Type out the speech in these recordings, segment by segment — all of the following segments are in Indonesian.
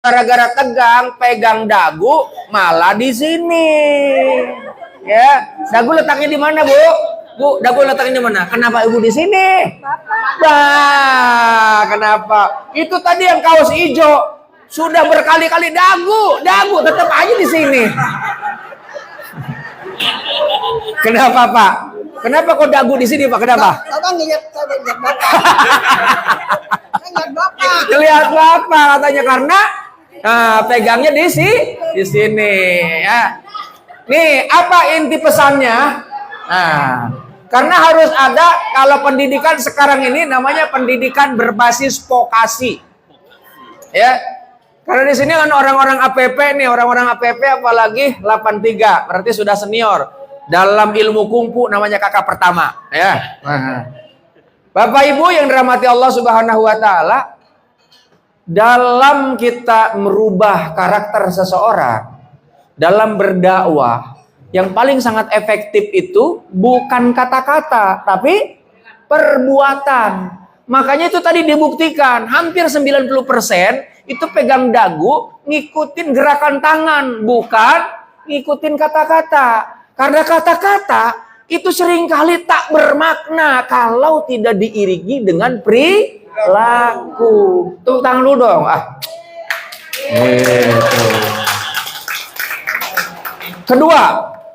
gara-gara tegang pegang dagu malah di sini. Ya, dagu letaknya di mana, Bu? Bu, dagu letaknya di mana? Kenapa Ibu di sini? Bah, kenapa? Itu tadi yang kaos hijau sudah berkali-kali dagu tetap aja di sini. Kenapa, Pak? Kenapa kok dagu di sini, Pak? Kenapa? Lihat Bapak katanya karena pegangnya di sini ya. Nih, apa inti pesannya? Nah, karena harus ada kalau pendidikan sekarang ini namanya pendidikan berbasis vokasi. Ya. Karena di sini kan orang-orang APP nih, orang-orang APP apalagi 83, berarti sudah senior. Dalam ilmu kungfu namanya kakak pertama, ya. Bapak Ibu yang dirahmati Allah Subhanahu wa taala, dalam kita merubah karakter seseorang, dalam berdakwah, yang paling sangat efektif itu bukan kata-kata, tapi perbuatan. Makanya itu tadi dibuktikan, hampir 90% itu pegang dagu, ngikutin gerakan tangan, bukan ngikutin kata-kata. Karena kata-kata itu seringkali tak bermakna kalau tidak diiringi dengan perilaku. Tepuk tangan dulu dong. Kedua.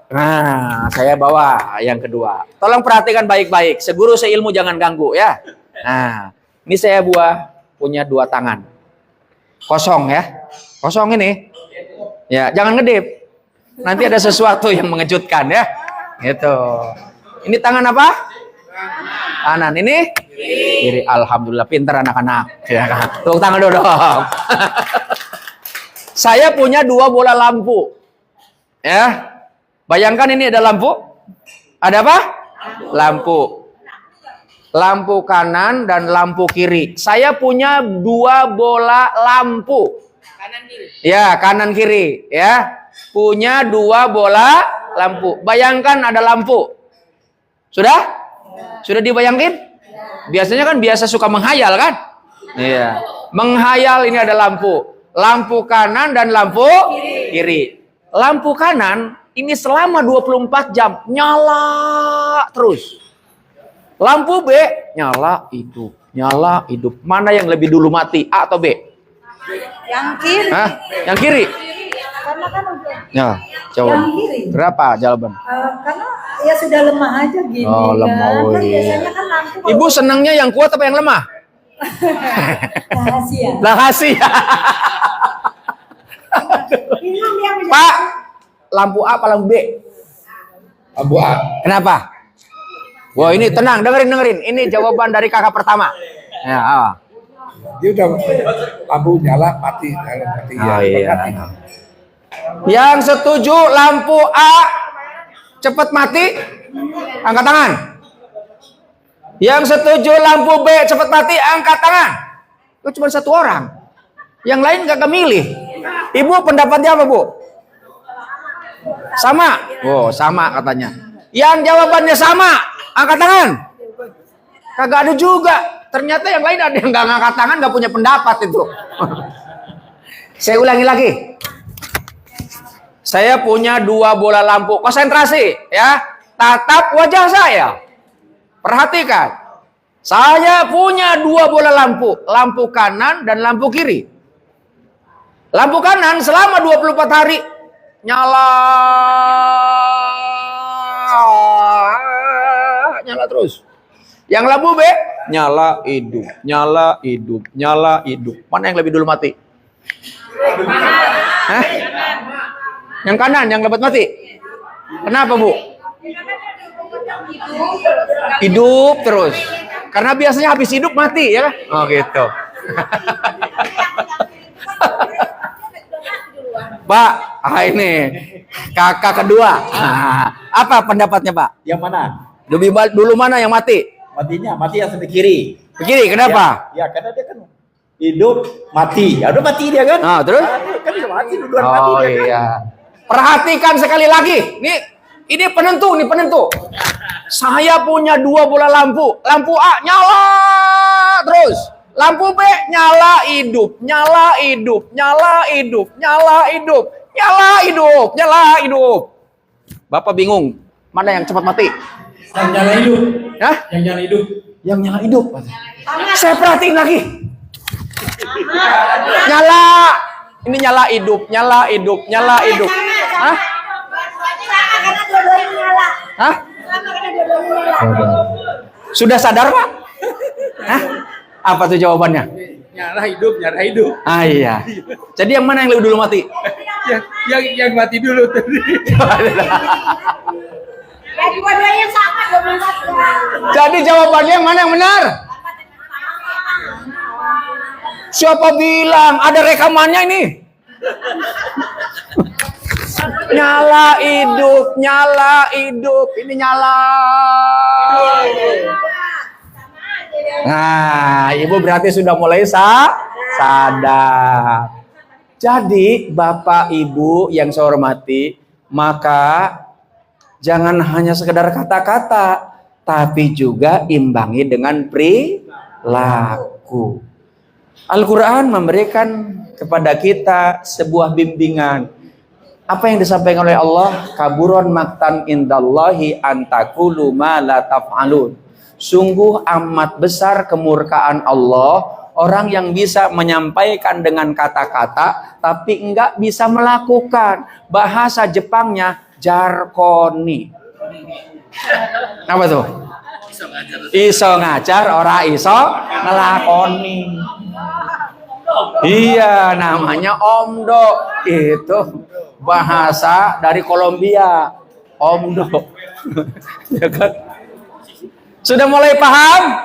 Nah, saya bawa yang kedua. Tolong perhatikan baik-baik. Seguru seilmu jangan ganggu ya. Nah, ini saya punya 2 tangan. Kosong ya. Kosong ini. Ya, jangan ngedip. Nanti ada sesuatu yang mengejutkan ya. Gitu. Ini tangan apa? Kanan. Ini kiri. Alhamdulillah pintar anak-anak. Ya kan? Tepuk tangan dulu dong. Saya punya 2 bola lampu. Ya. Bayangkan ini ada lampu. Ada apa? Lampu. Lampu kanan dan lampu kiri. Saya punya 2 bola lampu. Kanan kiri. Ya, kanan kiri ya. Punya 2 bola lampu. Bayangkan ada lampu. Sudah? Sudah dibayangin? Biasanya kan biasa suka menghayal kan? Iya. Menghayal ini ada lampu. Lampu kanan dan lampu kiri. Lampu kanan ini selama 24 jam nyala terus. Lampu B nyala hidup, nyala hidup. Mana yang lebih dulu mati? A atau B? Yang kiri. Hah? Yang kiri. Karena kan udah. Ya, jawab. Yang kiri. Berapa jawaban? Karena ya sudah lemah aja gini. Oh, lemah. Kan, Oh, kan iya. biasanya kan lampu. Ibu senangnya yang kuat apa yang lemah? Rahasia. Rahasia. Pak, lampu A apa lampu B? Lampu A. Kenapa? Wah, ini tenang, dengerin. Ini jawaban dari kakak pertama. Ya, Dia udah lampu nyala mati, mati. Oh, iya. Yang setuju lampu A cepat mati, angkat tangan. Yang setuju lampu B cepat mati, angkat tangan. Itu cuma 1 orang. Yang lain gak milih. Ibu pendapatnya apa, Bu? Sama? Oh, sama katanya. Yang jawabannya sama, angkat tangan. Kagak ada juga. Ternyata yang lain ada yang gak ngangkat tangan, gak punya pendapat itu. Saya ulangi lagi. Saya punya 2 bola lampu. Konsentrasi ya. Tatap wajah saya. Perhatikan. Saya punya 2 bola lampu. Lampu kanan dan lampu kiri. Lampu kanan selama 24 hari nyala terus. Yang lampu B nyala hidup, nyala hidup, nyala hidup. Mana yang lebih dulu mati? Hah? Yang kanan yang lebat mati. Kenapa, Bu? Hidup terus. Karena biasanya habis hidup mati ya kan? Oh gitu. Pak, ini kakak kedua. Apa pendapatnya, Pak? Yang mana? Dulu mana yang mati? Mati yang sebelah kiri. Kiri, kenapa? Ya, karena dia kan hidup mati. Ya udah mati dia kan? Nah, terus? Kan bisa mati duluan mati Oh dia kan? iya. Perhatikan sekali lagi. Ini penentu, Saya punya 2 bola lampu. Lampu A nyala terus. Lampu B nyala hidup, nyala hidup, nyala hidup, nyala hidup, nyala hidup, nyala hidup. Bapak bingung, mana yang cepat mati? Yang nyala hidup. Hah? Yang nyala hidup. Yang nyala hidup. Saya perhatiin lagi. Nyala. Ini nyala hidup, nyala hidup, nyala hidup. Hah? Hah? Sudah sadar, Pak? Hah? Apa tuh jawabannya? Nyala hidup, nyala hidup. Ah iya. Jadi yang mana yang lebih dulu mati? Yang mati dulu tadi. Ya dua-duanya sama 12. Jadi jawabannya yang mana yang benar? Siapa bilang? Ada rekamannya ini. Nyala hidup, nyala hidup. Ini nyala. Nah, ibu berarti sudah mulai sadar. Jadi, Bapak Ibu yang saya hormati, maka jangan hanya sekedar kata-kata, tapi juga imbangi dengan perilaku. Al-Quran memberikan kepada kita sebuah bimbingan. Apa yang disampaikan oleh Allah? Kaburon maktan indallahi antakulu ma la taf'alun. Sungguh amat besar kemurkaan Allah, orang yang bisa menyampaikan dengan kata-kata tapi enggak bisa melakukan. Bahasa Jepangnya jarkoni. Apa tuh? Iso ngajar, ora iso ngelakoni. Iya, namanya omdo. Itu bahasa dari Kolombia. Omdo. Ya kan? Sudah mulai paham?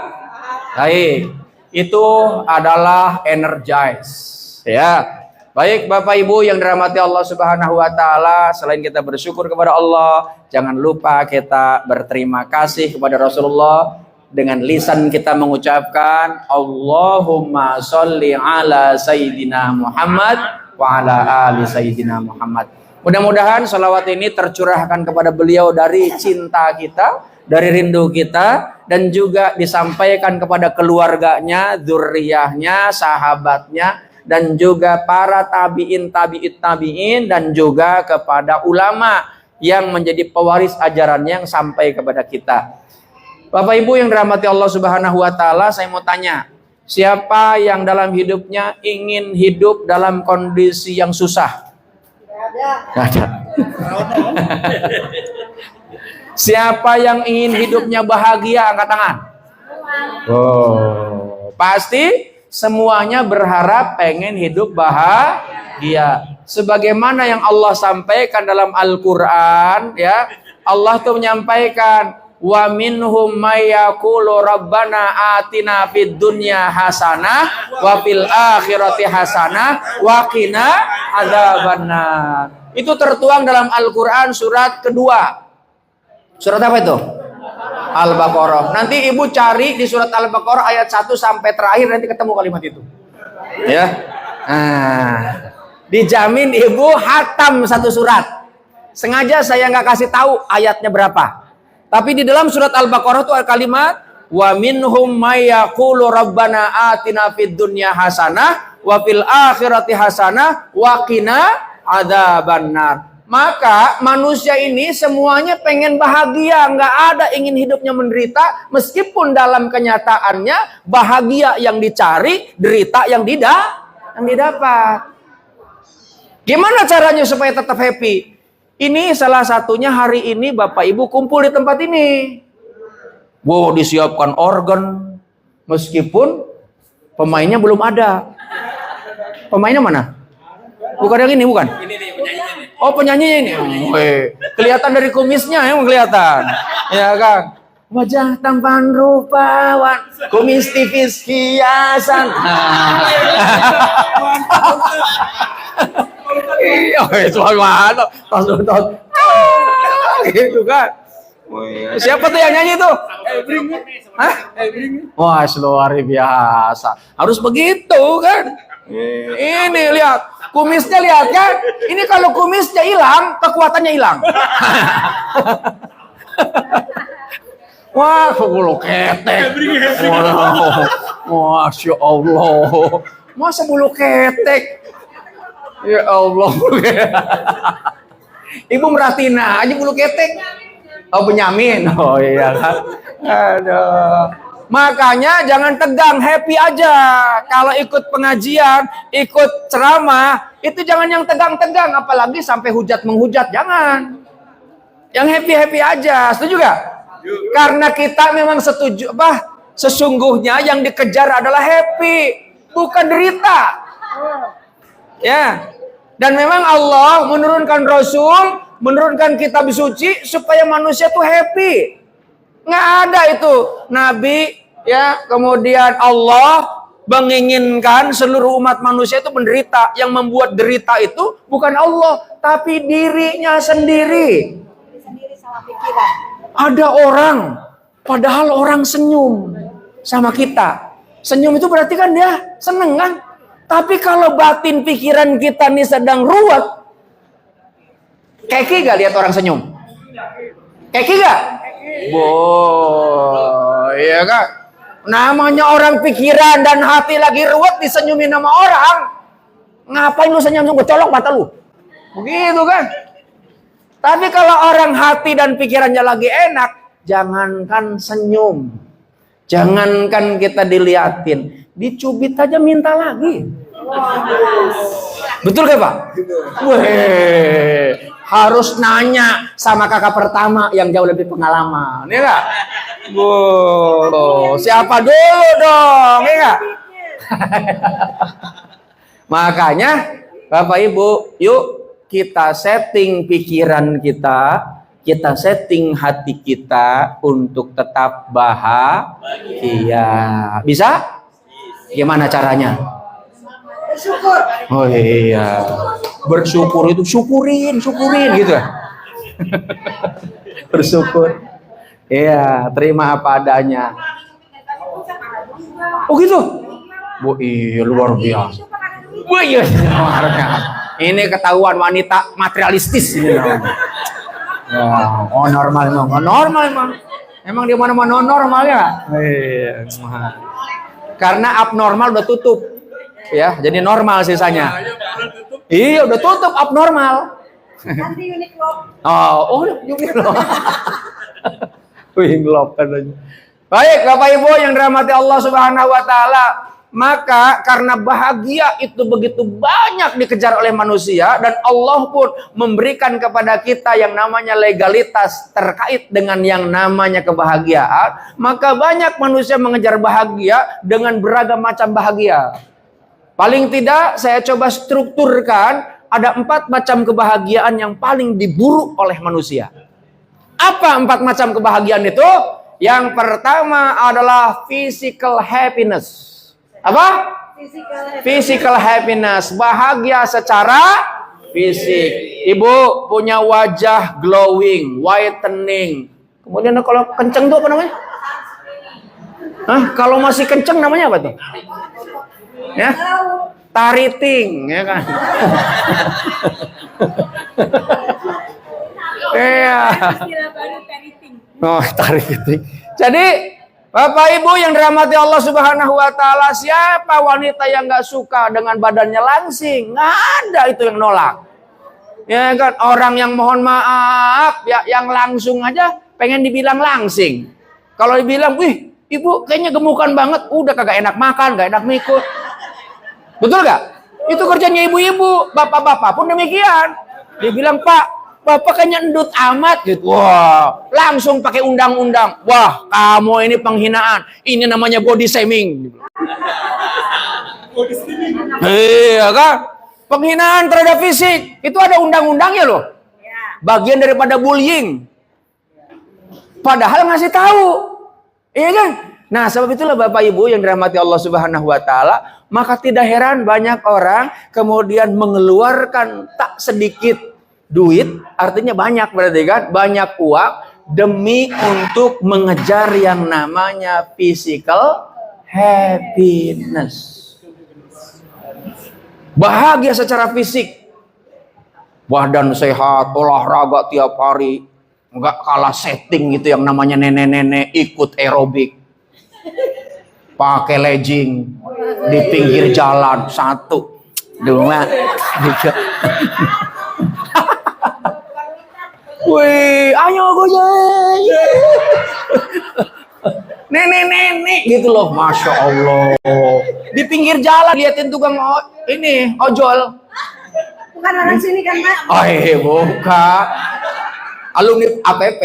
Baik, itu adalah energize. Ya, baik Bapak Ibu yang dirahmati Allah Subhanahu Wa Taala. Selain kita bersyukur kepada Allah, jangan lupa kita berterima kasih kepada Rasulullah. Dengan lisan kita mengucapkan Allahumma sholli ala Sayyidina Muhammad wa ala ali Sayyidina Muhammad. Mudah-mudahan salawat ini tercurahkan kepada beliau dari cinta kita, dari rindu kita, dan juga disampaikan kepada keluarganya, dzurriyyahnya, sahabatnya, dan juga para tabi'in, dan juga kepada ulama yang menjadi pewaris ajarannya yang sampai kepada kita. Bapak Ibu yang dirahmati Allah Subhanahu Wa Taala, saya mau tanya, siapa yang dalam hidupnya ingin hidup dalam kondisi yang susah? Nggak ada. Siapa yang ingin hidupnya bahagia, angkat tangan. Oh, pasti semuanya berharap pengen hidup bahagia. Sebagaimana yang Allah sampaikan dalam Al-Quran, ya, Allah tuh menyampaikan, wa minhum may yaqulu rabbana atina fid dunya hasanah wa fil akhirati hasanah wa qina adzabannar. Itu tertuang dalam Al-Quran surat kedua. Surat apa itu? Al-Baqarah. Nanti ibu cari di surat Al-Baqarah ayat 1 sampai terakhir, nanti ketemu kalimat itu. Ya. Nah, dijamin ibu hatam satu surat. Sengaja saya nggak kasih tahu ayatnya berapa. Tapi di dalam surat Al-Baqarah itu ada kalimat wa minhum may yaqulu rabbana atina fid dunya hasanah wa fil akhirati hasanah wa qina adzabannar. Maka manusia ini semuanya pengen bahagia, nggak ada ingin hidupnya menderita, meskipun dalam kenyataannya bahagia yang dicari, derita yang didapat. Gimana caranya supaya tetap happy? Ini salah satunya hari ini Bapak Ibu kumpul di tempat ini. Wow, disiapkan organ, meskipun pemainnya belum ada. Pemainnya mana? Bukan yang ini, bukan? Oh, penyanyinya ini. Kelihatan dari kumisnya, emang kelihatan. Ya kan? Wajah tampan rupawan, kumis tipis hiasan. Iya, mantap. Gitu kan. Siapa tuh yang nyanyi tuh? Hah? Wah, luar biasa. Harus begitu kan? Ini lihat, kumisnya lihat kan? Ini kalau kumisnya hilang, kekuatannya hilang. Wah, bulu ketek. Wow. Masya Allah. Masa bulu ketek? Ya Allah. Ibu merhatiin aja bulu ketek. Oh, penyamin. Oh iya kan. Aduh. Makanya jangan tegang, happy aja. Kalau ikut pengajian, ikut ceramah, itu jangan yang tegang-tegang, apalagi sampai hujat menghujat, jangan. Yang happy-happy aja. Setuju gak? Karena kita memang setuju sesungguhnya yang dikejar adalah happy, bukan derita. Ya. Dan memang Allah menurunkan Rasul, menurunkan kitab suci supaya manusia tuh happy. Nggak ada itu Nabi ya, kemudian Allah menginginkan seluruh umat manusia itu menderita. Yang membuat derita itu bukan Allah, tapi dirinya sendiri. Sama pikiran. Ada orang, padahal orang senyum sama kita. Senyum itu berarti kan dia seneng kan? Tapi kalau batin pikiran kita nih sedang ruwet, keki gak lihat orang senyum? Keki gak? Iya kan? Namanya orang pikiran dan hati lagi ruwet disenyumin sama orang. Ngapain lu senyum? Gue colok mata lu. Begitu kan? Tapi kalau orang hati dan pikirannya lagi enak, jangankan senyum. Jangankan kita diliatin, dicubit aja minta lagi. Betul gak Pak? Weh, harus nanya sama kakak pertama yang jauh lebih pengalaman, ya gak? Wow, siapa dulu dong, ya gak? Makanya Bapak Ibu, yuk kita setting pikiran kita setting hati kita untuk tetap bahagia. Bisa? Gimana caranya? Bersyukur. Oh iya. Bersyukur itu syukurin gitu. Bersyukur. Iya, terima apa adanya. Oh gitu? Oh iya, luar biasa. Wah iya, ini ketahuan wanita materialistis ini namanya. Oh normal emang. Emang di mana-mana normal ya? Iya. Karena abnormal udah tutup, ya. Jadi normal sisanya. Iya udah tutup abnormal. Nanti Uniqlo. Oh Uniqlo. Uniqlo katanya. Baik Bapak Ibu yang dirahmati Allah Subhanahu Wa Taala. Maka karena bahagia itu begitu banyak dikejar oleh manusia dan Allah pun memberikan kepada kita yang namanya legalitas terkait dengan yang namanya kebahagiaan, maka banyak manusia mengejar bahagia dengan beragam macam bahagia. Paling tidak saya coba strukturkan ada 4 macam kebahagiaan yang paling diburu oleh manusia. Apa 4 macam kebahagiaan itu? Yang pertama adalah physical happiness. Apa? Physical happiness, bahagia secara fisik. Ibu punya wajah glowing, whitening. Kemudian kalau kenceng tuh apa namanya? Hah? Kalau masih kenceng namanya apa tuh? Ya? Tariting, ya kan? Iya. Oh, tariting. Jadi Bapak Ibu yang dirahmati Allah Subhanahu Wa Taala, siapa wanita yang nggak suka dengan badannya langsing? Nggak ada itu yang nolak. Ya kan, orang yang mohon maaf, ya yang langsung aja pengen dibilang langsing. Kalau dibilang, wih, ibu kayaknya gemukan banget, udah kagak enak makan, gak enak mikul. Betul gak? Itu kerjanya ibu-ibu, bapak-bapak pun demikian. Dia bilang, Pak, Bapak kayaknya endut amat gitu. Wah, langsung pakai undang-undang. Wah, kamu ini penghinaan. Ini namanya body shaming. Iya kan? Penghinaan terhadap fisik. Itu ada undang-undangnya loh. Bagian daripada bullying. Padahal ngasih tahu. Iya kan? Nah, sebab itulah Bapak Ibu yang dirahmati Allah Subhanahu Wa Taala, maka tidak heran banyak orang kemudian mengeluarkan tak sedikit duit, artinya banyak berarti kan, banyak uang demi untuk mengejar yang namanya physical happiness. Bahagia secara fisik, badan sehat, olahraga tiap hari, nggak kalah setting itu yang namanya nenek-nenek ikut aerobik. Pakai legging di pinggir jalan satu. Dua. Tiga. Wih, ayo goyang. Nenek-nenek gitu loh, Masya Allah. Di pinggir jalan liatin tukang ojol. Bukan orang sini kan, Pak? Oh iya, bukan. Alumni APP.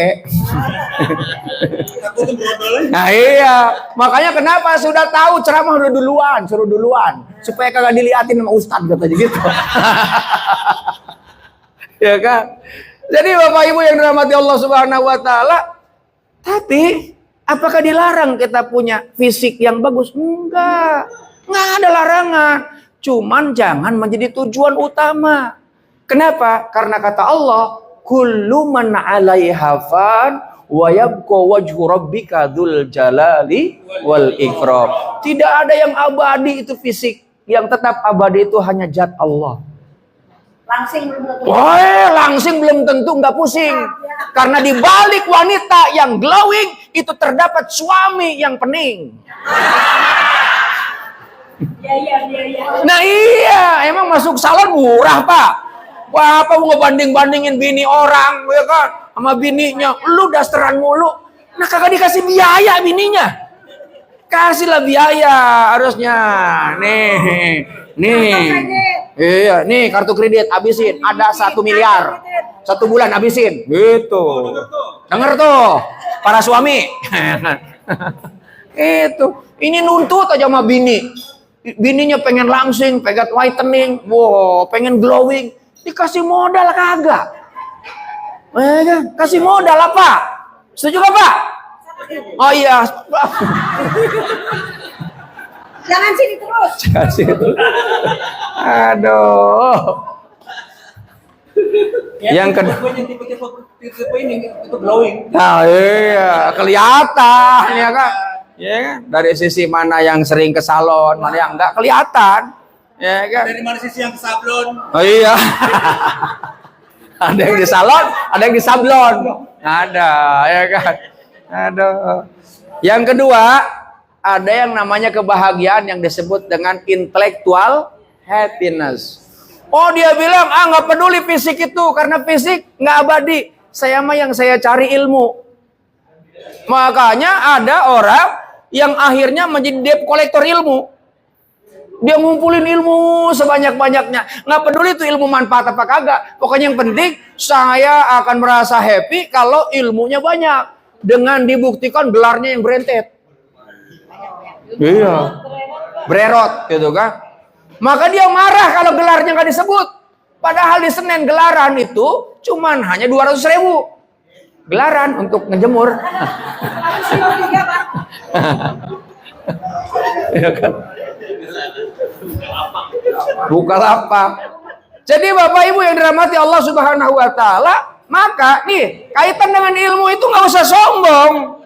Nah iya, makanya kenapa sudah tahu ceramah udah duluan, suruh duluan, supaya kagak diliatin sama ustadz katanya gitu. Ya kan? Jadi Bapak Ibu yang dirahmati Allah Subhanahu wa taala, tapi apakah dilarang kita punya fisik yang bagus? Enggak ada larangan. Cuman jangan menjadi tujuan utama. Kenapa? Karena kata Allah, kullu man 'alaiha fan wa yabqa wajhu rabbika dzul jalali wal ikram. Tidak ada yang abadi itu fisik. Yang tetap abadi itu hanya zat Allah. Langsing belum tentu. Langsing belum tentu, nggak pusing. Karena di balik wanita yang glowing itu terdapat suami yang pening. Iya. Nah iya, emang masuk salon murah, Pak. Wah, apa mau ngebanding-bandingin bini orang, ya kan? Sama bininya, lu dasteran mulu. Nah, kagak dikasih biaya bininya. Kasihlah biaya harusnya. Nih. Iya, nih kartu kredit habisin. Ada 1 miliar. 1 bulan habisin. Gitu. Denger tuh, para suami. Itu. Ini nuntut aja sama bini. Bininya pengen langsing, pengen whitening, pengen glowing. Dikasih modal kagak. Kasih modal apa? Setuju gak, Pak? Oh iya. Jangan sini terus. Kasih itu. Aduh. Yang kedua. Tipe ini itu glowing. Nah, iya, kelihatan ya kan? Ya kan? Dari sisi mana yang sering ke salon, mana yang enggak kelihatan. Ya kan? Dari mana sisi yang ke sablon? Oh iya. Ada yang di salon, ada yang di sablon. Ada, ya kan? Aduh. Yang kedua, ada yang namanya kebahagiaan yang disebut dengan intellectual happiness. Oh, dia bilang, nggak peduli fisik itu, karena fisik nggak abadi. Saya mah yang saya cari ilmu. Makanya ada orang yang akhirnya menjadi debt kolektor ilmu. Dia ngumpulin ilmu sebanyak-banyaknya. Nggak peduli itu ilmu manfaat apa kagak. Pokoknya yang penting, saya akan merasa happy kalau ilmunya banyak. Dengan dibuktikan gelarnya yang berentet. Iya. Bererot gitu kan. Maka dia marah kalau gelarnya nggak disebut. Padahal di Senen gelaran itu cuman hanya 200.000. Gelaran untuk ngejemur. Iya kan? Bukalapak. Jadi Bapak Ibu yang dirahmati Allah Subhanahu wa taala, maka nih kaitan dengan ilmu itu nggak usah sombong.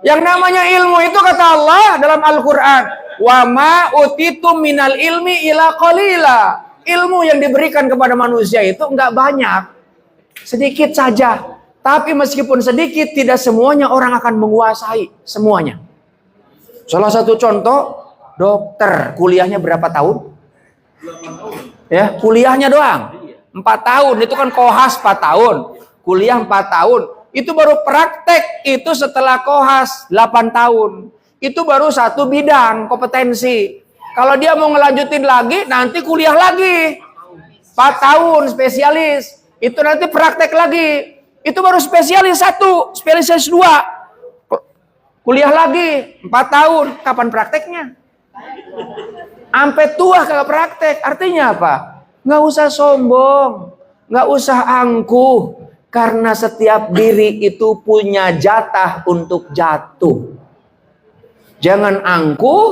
Yang namanya ilmu itu kata Allah dalam Al-Quran, wa ma utitum minal ilmi ila qalila. Ilmu yang diberikan kepada manusia itu nggak banyak, sedikit saja. Tapi meskipun sedikit, tidak semuanya orang akan menguasai semuanya. Salah satu contoh, dokter kuliahnya berapa tahun? Ya, kuliahnya doang 4 tahun. Itu kan kohas 4 tahun, kuliah 4 tahun. Itu baru praktek itu setelah kohas 8 tahun. Itu baru satu bidang kompetensi. Kalau dia mau ngelanjutin lagi, nanti kuliah lagi 4 tahun spesialis. Itu nanti praktek lagi. Itu baru spesialis 1, spesialis 2. Kuliah lagi 4 tahun. Kapan prakteknya? Sampai tua kagak praktek. Artinya apa? Nggak usah sombong, nggak usah angkuh. Karena setiap diri itu punya jatah untuk jatuh. Jangan angkuh,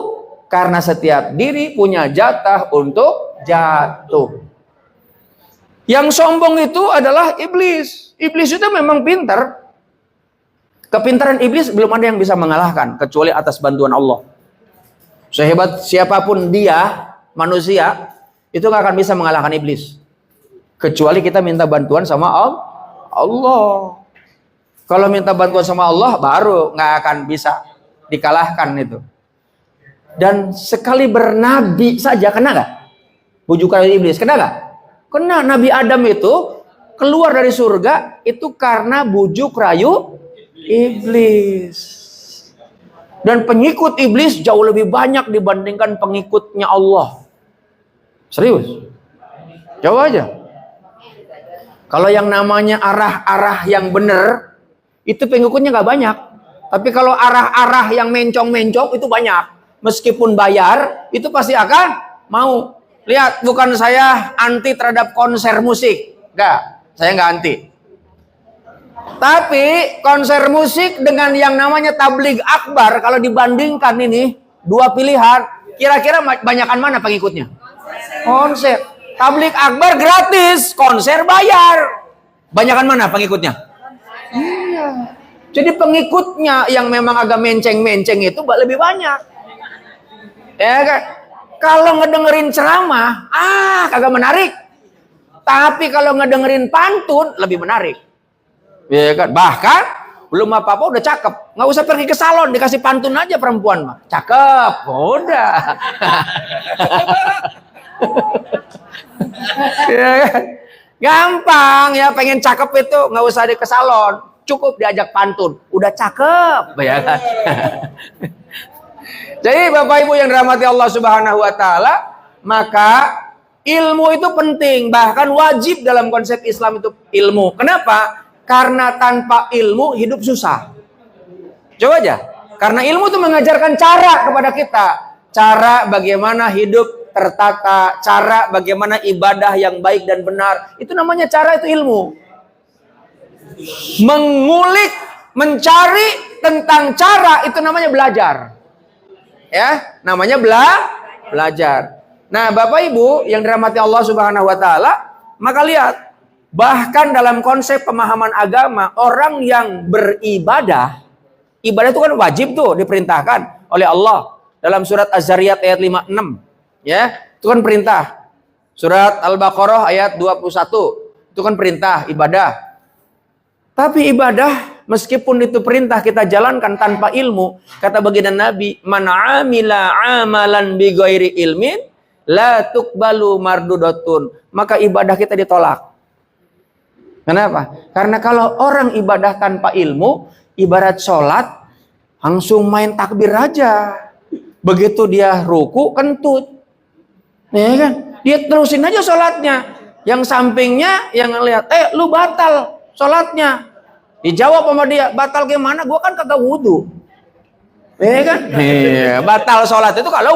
karena setiap diri punya jatah untuk jatuh. Yang sombong itu adalah iblis. Iblis itu memang pintar. Kepintaran iblis belum ada yang bisa mengalahkan, kecuali atas bantuan Allah. Sehebat siapapun dia, manusia, itu nggak akan bisa mengalahkan iblis. Kecuali kita minta bantuan sama Allah. Kalau minta bantuan sama Allah, baru nggak akan bisa dikalahkan itu. Dan sekali bernabi saja, kena nggak? Bujukan iblis, kena nggak? Kena. Nabi Adam itu keluar dari surga, itu karena bujuk rayu iblis. Dan pengikut iblis jauh lebih banyak dibandingkan pengikutnya Allah. Serius. Coba aja. Kalau yang namanya arah-arah yang benar, itu pengikutnya nggak banyak. Tapi kalau arah-arah yang mencong-mencong itu banyak. Meskipun bayar, itu pasti akan mau. Lihat, bukan saya anti terhadap konser musik. Enggak, saya nggak anti. Tapi konser musik dengan yang namanya tabligh akbar, kalau dibandingkan ini, dua pilihan, kira-kira banyakan mana pengikutnya? Konser. Tabligh akbar gratis, konser bayar. Banyakan mana pengikutnya? Iya. Jadi pengikutnya yang memang agak menceng-menceng itu lebih banyak. Ya kan? Kalau ngedengerin ceramah, kagak menarik. Tapi kalau ngedengerin pantun, lebih menarik. Ya kan? Bahkan belum apa-apa udah cakep. Nggak usah pergi ke salon, dikasih pantun aja perempuan mah. Cakep, udah. Ya kan? Gampang ya, pengen cakep itu nggak usah di ke salon, cukup diajak pantun, udah cakep, ya kan? Jadi Bapak Ibu yang dirahmati Allah Subhanahu wa taala, maka ilmu itu penting, bahkan wajib dalam konsep Islam itu ilmu. Kenapa? Karena tanpa ilmu hidup susah. Coba aja. Karena ilmu itu mengajarkan cara kepada kita, cara bagaimana hidup tertata, cara bagaimana ibadah yang baik dan benar. Itu namanya cara, itu ilmu. Mengulik, mencari tentang cara, itu namanya belajar. Ya, namanya belajar. Nah, Bapak Ibu yang dirahmati Allah Subhanahu wa taala, maka lihat, bahkan dalam konsep pemahaman agama, orang yang beribadah, ibadah itu kan wajib tuh, diperintahkan oleh Allah dalam surat Az-Zariyat ayat 56. Ya, itu kan perintah. Surat Al-Baqarah ayat 21. Itu kan perintah ibadah. Tapi ibadah meskipun itu perintah kita jalankan tanpa ilmu, kata baginda Nabi, man amila amalan bi ghairi ilmin la tuqbalu mardudatun. Maka ibadah kita ditolak. Kenapa? Karena kalau orang ibadah tanpa ilmu, ibarat sholat, langsung main takbir aja. Begitu dia ruku, kentut. Ya kan? Dia terusin aja sholatnya. Yang sampingnya yang ngeliat, lu batal sholatnya. Dijawab sama dia, batal gimana? Gua kan kagak wudu. Ya kan? Batal sholat itu kalau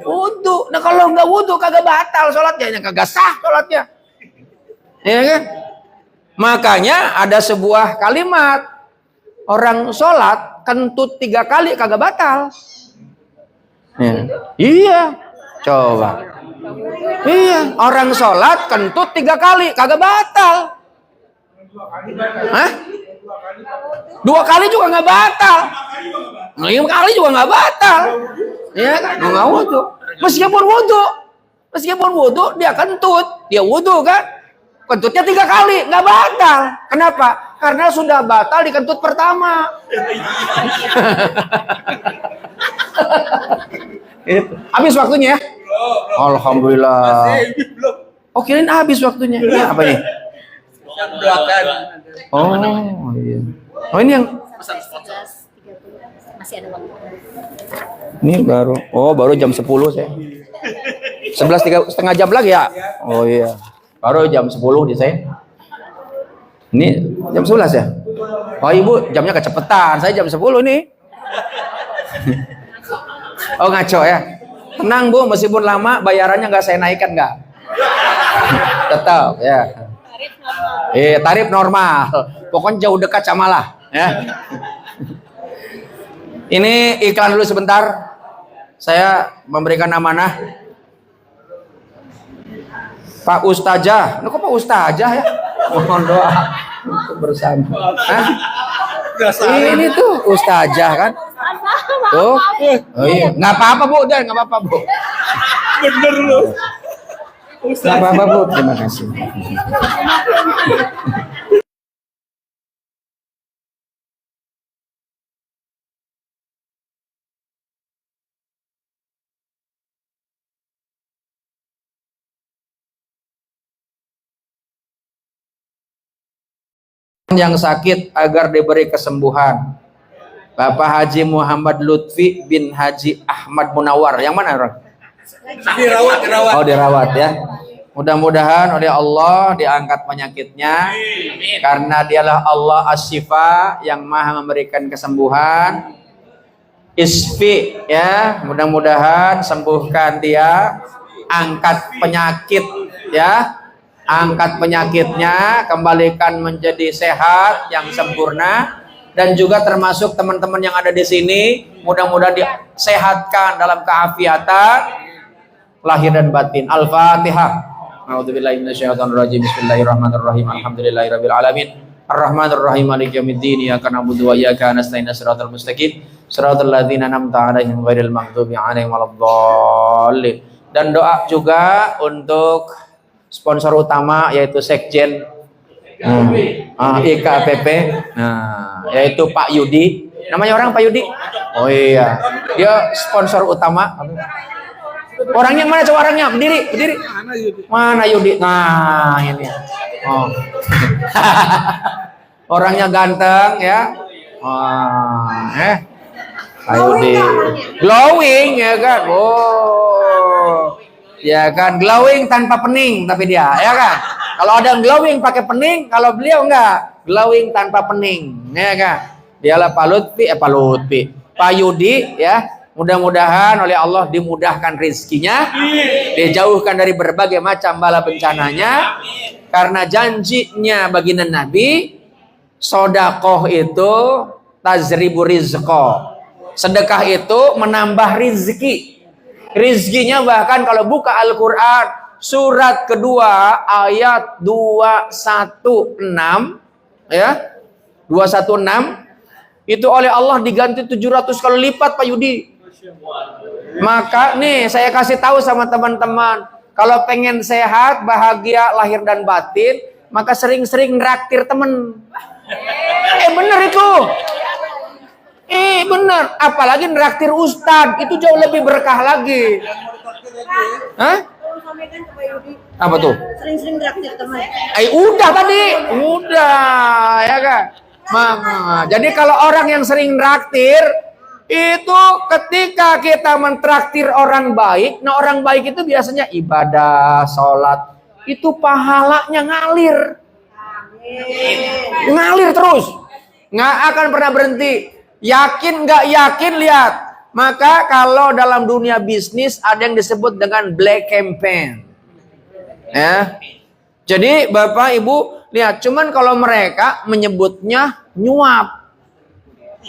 wudu. Nah kalau nggak wudu kagak batal sholatnya, kagak sah sholatnya. Ya kan? Makanya ada sebuah kalimat, orang sholat kentut 3 kali kagak batal. Ya. Iya, coba. Iya, orang sholat kentut 3 kali kagak batal. Hah? 2 kali juga nggak batal. 5 kali juga nggak batal. Ya kan? Nggak wudu. Meskipun wudu dia kentut, dia wudu kan? Kentutnya 3 kali nggak batal. Kenapa? Karena sudah batal di kentut pertama. Habis waktunya ya? Alhamdulillah. Oh, kirain habis waktunya. Ini apa nih? Oh, iya. Oh, ini yang Masih ada waktu. ini baru jam 10 saya. 11 setengah jam lagi ya? Oh iya. Baru jam 10 di saya. Ini jam 11 ya? Oh, Ibu jamnya kecepetan. Saya jam 10 nih. Oh, ngaco ya. Tenang Bu, meskipun lama bayarannya nggak saya naikkan nggak? Tetap ya. Tarif normal. Pokoknya jauh dekat samalah ya. Ini iklan dulu sebentar. Saya memberikan amanah. Pak Ustazah, kok Pak Ustazah ya? Mohon doa untuk bersama. Hah? Ini tuh Ustazah kan? Tuh. Oh iya, nggak apa-apa Bu, nggak apa-apa Bu. Bener lu. Nggak apa-apa Bu, terima kasih. yang sakit agar diberi kesembuhan. Bapak Haji Muhammad Lutfi bin Haji Ahmad Munawar. Yang mana orang? Dirawat. Oh, dirawat ya. Mudah-mudahan oleh Allah diangkat penyakitnya. Karena dialah Allah As-Syifa yang maha memberikan kesembuhan. Isfi ya, mudah-mudahan sembuhkan dia, angkat penyakit ya, angkat penyakitnya, kembalikan menjadi sehat yang sempurna, dan juga termasuk teman-teman yang ada di sini, mudah-mudahan disehatkan dalam keafiatan lahir dan batin. Al-Fatihah. A'udzubillahi minasyaitonirrajim. Bismillahirrahmanirrahim. Alhamdulillahirabbil alamin. Ar-Rahmanir-Rahim. Maliki yaumiddin. Iyyaka na'budu wa iyyaka nasta'in. Shiratal mustaqim. Shiratal ladzina an'amta 'alaihim ghairil maghdubi 'alaihim waladdallin. Dan doa juga untuk sponsor utama yaitu Sekjen IKPP, yaitu Pak Yudi. Namanya orang Pak Yudi? Oh iya, dia sponsor utama. Orangnya mana? Coba orangnya berdiri. Mana Yudi? Nah ini. Oh. Orangnya ganteng ya. Pak Yudi. Glowing ya kan? Oh. Ya kan, glowing tanpa pening tapi dia, ya kan? Kalau ada yang glowing pakai pening, kalau beliau enggak, glowing tanpa pening, ya kan? Dialah Pak Yudi ya. Mudah-mudahan oleh Allah dimudahkan rezekinya, dijauhkan dari berbagai macam bala bencananya, karena janjinya baginda Nabi, sodakoh itu tazribu rizqo, sedekah itu menambah rizki. Rizkinya bahkan kalau buka Al-Quran surat kedua ayat 216 ya, 216 itu oleh Allah diganti 700 kali lipat Pak Yudi. Maka nih saya kasih tahu sama teman-teman, kalau pengen sehat, bahagia lahir dan batin, maka sering-sering nraktir temen. Bener itu. Bener, apalagi nraktir ustad, itu jauh lebih berkah lagi. Hah? Apa tuh? Sering-sering traktir teman. Udah tadi, udah ya kan. Mama. Jadi kalau orang yang sering nraktir itu ketika kita mentraktir orang baik, nah orang baik itu biasanya ibadah, sholat, itu pahalanya ngalir. Ngalir terus, nggak akan pernah berhenti. Yakin nggak yakin, lihat. Maka kalau dalam dunia bisnis ada yang disebut dengan black campaign, ya. Jadi Bapak Ibu lihat, cuman kalau mereka menyebutnya nyuap,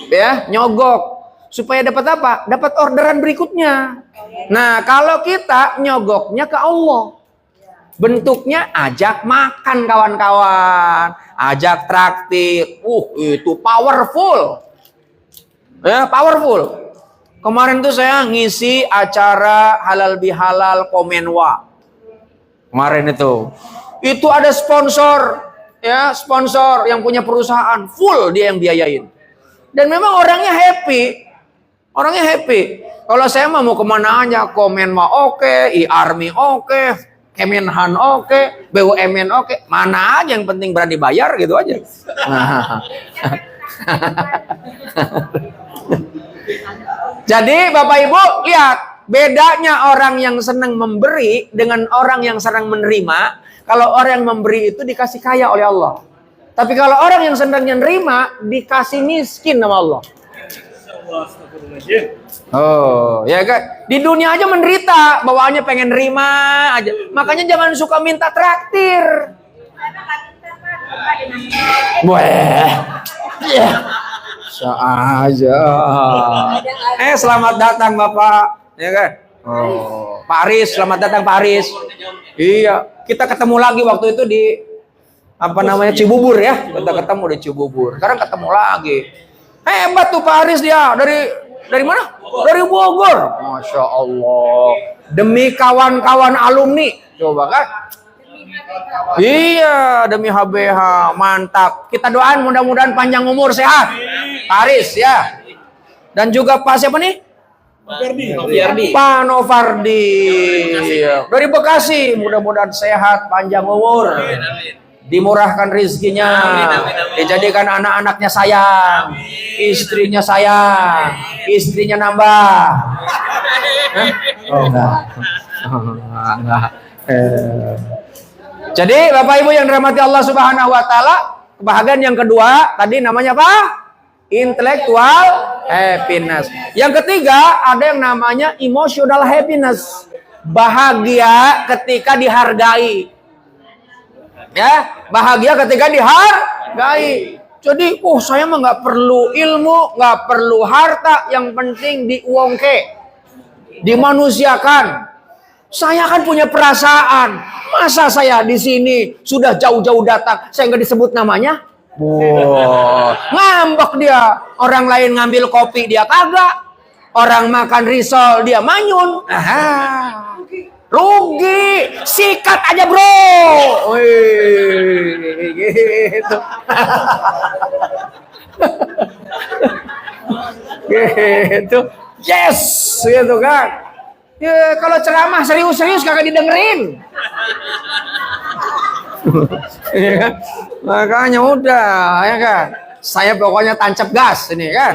ya, nyogok, supaya dapat apa? Dapat orderan berikutnya. Nah kalau kita nyogoknya ke Allah, bentuknya ajak makan kawan-kawan, ajak traktir, itu powerful. Ya, powerful. Kemarin tuh saya ngisi acara halal bihalal Komenwa. Kemarin itu ada sponsor, ya, sponsor yang punya perusahaan, full dia yang biayain. Dan memang orangnya happy. Orangnya happy. Kalau saya mau kemana aja, Komenwa oke, I-Army oke, Kemenhan oke, BUMN oke, mana aja yang penting berani bayar gitu aja. Jadi Bapak Ibu lihat bedanya orang yang senang memberi dengan orang yang senang menerima. Kalau orang yang memberi itu dikasih kaya oleh Allah, tapi kalau orang yang senang menerima dikasih miskin sama Allah. Oh ya kan, di dunia aja menderita, bawaannya pengen nerima aja. Makanya jangan suka minta traktir. Wah, ya. Aja. Selamat datang Bapak, ya kan? Oh, Pak Aris, selamat datang Pak Aris. Iya, kita ketemu lagi waktu itu di Cibubur ya. Kita ketemu di Cibubur. Sekarang ketemu lagi. Hebat tuh Pak Aris, dia dari mana? Dari Bogor. Masya Allah. Demi kawan-kawan alumni, coba kan? Iya, demi HBH, mantap. Kita doain mudah-mudahan panjang umur, sehat. Paris ya. Dan juga Pak siapa nih? Pak Novardi. Dari Bekasi, mudah-mudahan sehat, panjang umur. dimurahkan rizkinya, dijadikan anak-anaknya sayang, istrinya sayang, istrinya nambah. Hah? Oh enggak. Enggak. Jadi Bapak Ibu yang dirahmati Allah Subhanahu wa taala, kebahagiaan yang kedua tadi namanya apa? Intellectual happiness. Yang ketiga ada yang namanya emotional happiness. Bahagia ketika dihargai. Ya, bahagia ketika dihargai. Jadi, saya mah nggak perlu ilmu, nggak perlu harta, yang penting diuongke, dimanusiakan. Saya kan punya perasaan. Masa saya di sini sudah jauh-jauh datang, saya nggak disebut namanya? Ngambek dia. Orang lain ngambil kopi dia kagak. Orang makan risol dia manyun. Rugi. Sikat aja bro. Wih, gitu. Gitu. Yes, gitu kan. Ya, kalau ceramah serius-serius kagak didengerin. Ya kan? Makanya udah, ya kan. Saya pokoknya tancap gas ini kan.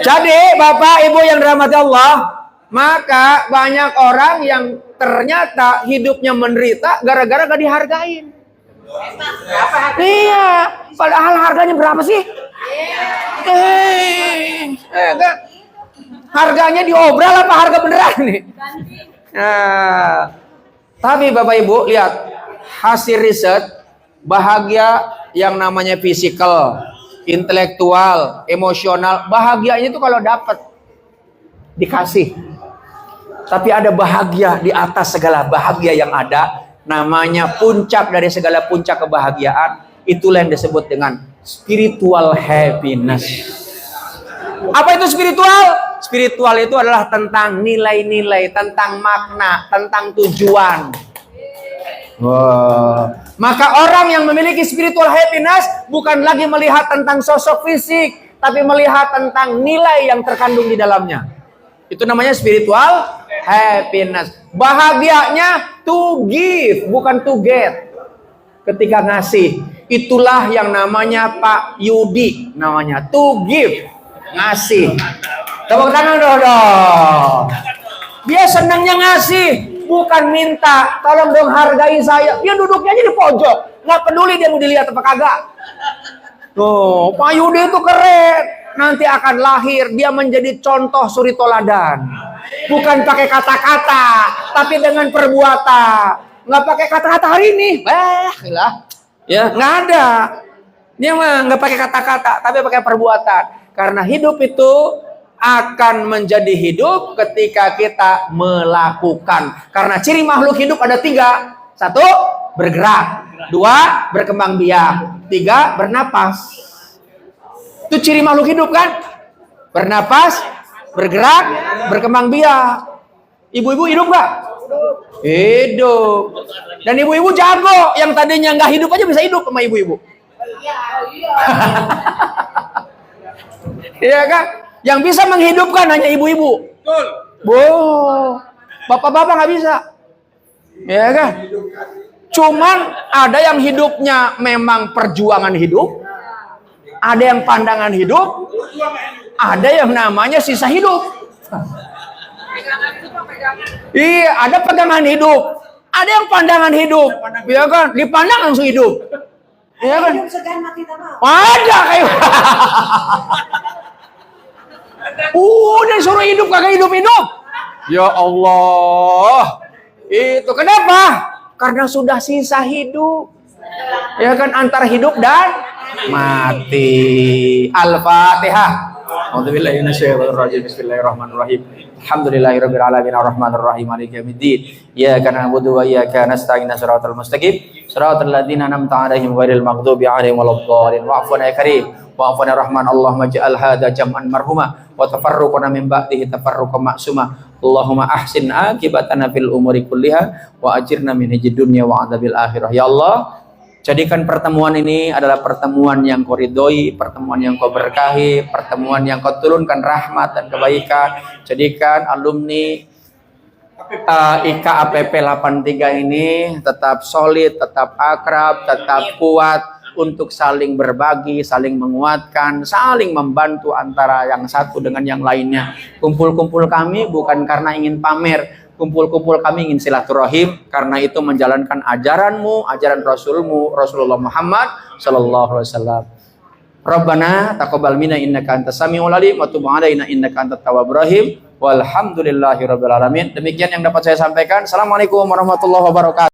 Jadi Bapak Ibu yang dirahmati Allah, maka banyak orang yang ternyata hidupnya menderita gara-gara gak dihargain. Iya, padahal harganya berapa sih? Kan? Harganya diobral apa harga beneran nih? Tapi Bapak Ibu lihat hasil riset, bahagia yang namanya fisikal, intelektual, emosional, bahagianya itu kalau dapat dikasih. Tapi ada bahagia di atas segala bahagia yang ada, namanya puncak dari segala puncak kebahagiaan. Itulah yang disebut dengan spiritual happiness. Apa itu spiritual? Spiritual itu adalah tentang nilai-nilai, tentang makna, tentang tujuan. Maka orang yang memiliki spiritual happiness bukan lagi melihat tentang sosok fisik, tapi melihat tentang nilai yang terkandung di dalamnya. Itu namanya spiritual happiness. Bahagianya to give, bukan to get. Ketika ngasih, itulah yang namanya Pak Yudi, namanya to give, ngasih. Tepuk tangan dong. Dia senangnya ngasih, bukan minta. Tolong dong hargai saya. Dia duduknya aja di pojok, nggak peduli dia mau dilihat apa kagak. Tuh, Pak Yudi itu keren. Nanti akan lahir dia menjadi contoh suri toladan. Bukan pakai kata-kata, tapi dengan perbuatan. Nggak pakai kata-kata hari ini. Lah, ya nggak ada. Dia mah nggak pakai kata-kata, tapi pakai perbuatan. Karena hidup itu akan menjadi hidup ketika kita melakukan. Karena ciri makhluk hidup ada 3. 1, bergerak. 2, berkembang biak. 3, bernapas. Itu ciri makhluk hidup kan? Bernapas, bergerak, berkembang biak. Ibu-ibu hidup nggak? Hidup. Dan ibu-ibu jago. Yang tadinya nggak hidup aja bisa hidup sama ibu-ibu. Iya kan? Yang bisa menghidupkan hanya ibu-ibu. Bapak-bapak nggak bisa. Ya kan? Cuman ada yang hidupnya memang perjuangan hidup, ada yang pandangan hidup, ada yang namanya sisa hidup. Iya, ada pegangan hidup, ada yang pandangan hidup. Ya kan? Dipandang langsung hidup. Ya kan? Ada kayak. Udah suruh hidup kagak hidup-hidup. Ya Allah. Itu kenapa? Karena sudah sisa hidup. Ya kan, antara hidup dan mati. Al-Fatihah. A'udzubillahi minasyaitonir rajim. Bismillahirrahmanirrahim. Alhamdulillahirabbil alamin arrahmanir rahim maliki yaumiddin. Iyyaka na'budu wa iyyaka nasta'in shiratal mustaqim. Shiratal ladzina an'amta 'alaihim ghairil maghdubi 'alaihim waladdallin. Wa'funa ya karim. Wa'funa rahman. Allahumma ja'al hadza jam'an marhuma wa tafarruqana min ba'dihi tafarruqan ma'suma. Allahumma ahsin akibatana fil umuri kulliha wa ajirna min hidzid dunya wa adzabil akhirah. Ya Allah, jadikan pertemuan ini adalah pertemuan yang kau ridhoi, pertemuan yang kau berkahi, pertemuan yang kau turunkan rahmat dan kebaikan. Jadikan alumni IKAPP 83 ini tetap solid, tetap akrab, tetap kuat untuk saling berbagi, saling menguatkan, saling membantu antara yang satu dengan yang lainnya. Kumpul-kumpul kami bukan karena ingin pamer, kumpul-kumpul kami ingin silaturahim, karena itu menjalankan ajaranmu, ajaran Rasulmu, Rasulullah Muhammad sallallahu alaihi wasallam. Rabbana taqabbal minna innaka antas samiul alim wa tub 'alaina innaka antat tawwabur rahim. Walhamdulillahirabbil alamin. Demikian yang dapat saya sampaikan. Assalamualaikum warahmatullahi wabarakatuh.